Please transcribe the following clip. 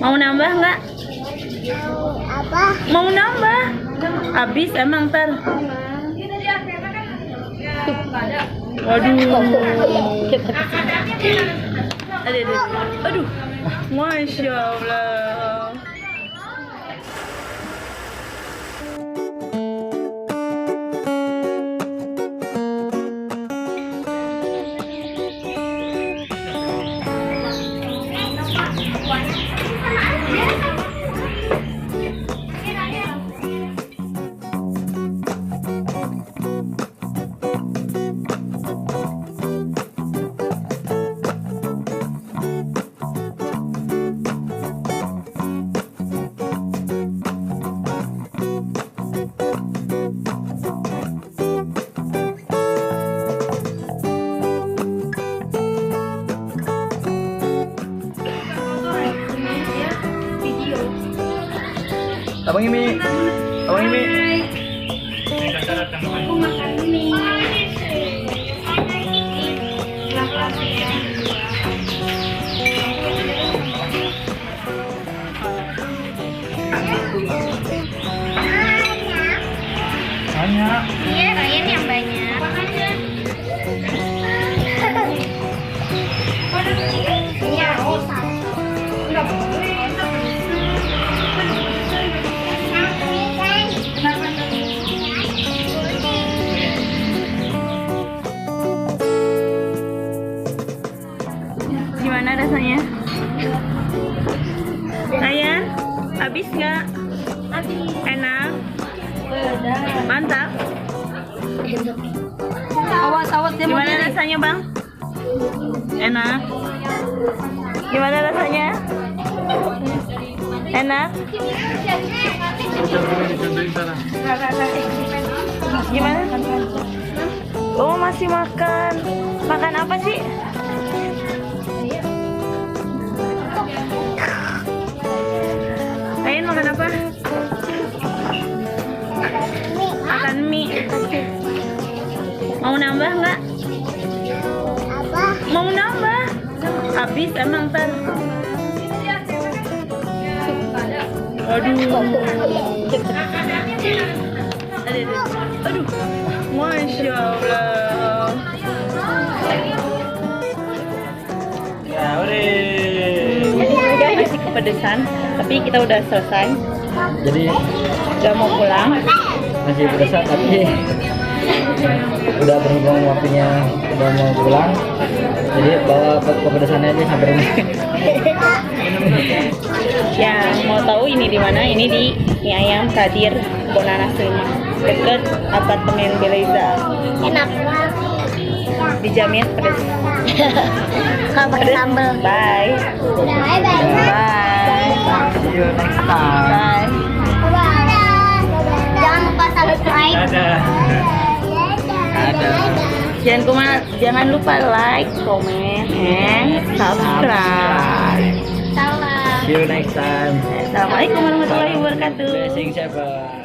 Mau nambah nggak? Apa? Mau nambah? Habis emang ntar. Waduh. Aduh. Masya Allah. Abang Imi. Abang Imi. Aku makan mie. Banyak. Iya, Ryan yang banyak. Iya, enggak boleh. Gimana rasanya? Ryan, habis nggak? Enak? Mantap. Awas dia mau Gimana rasanya bang? Enak? Gimana rasanya? Enak? Gimana? Oh masih makan. Makan apa sih? Ryan makan apa? Makan mie. Mau nambah nggak? Apa? Mau nambah? Habis emang ntar. Aduh. Aduh. Masya Allah. Ya, udah. Masih kepedesan, tapi kita udah selesai. Jadi Udah mau pulang. masih berasa tapi udah berhubung waktunya udah mau pulang. Jadi bawa kepedesannya aja sampai rumah. Yang mau tahu ini di mana? Ini di Mie Ayam Kadir Bonanas 5 deket apartemen Beleza. Enak. Dijamin pedes. Sambel. Bye. Bye. Bye. See you next time. Bye. Jangan lupa subscribe. Jangan lupa like, comment, and subscribe. Salam. See you next time. Assalamualaikum warahmatullahi wabarakatuh. Blessings ever.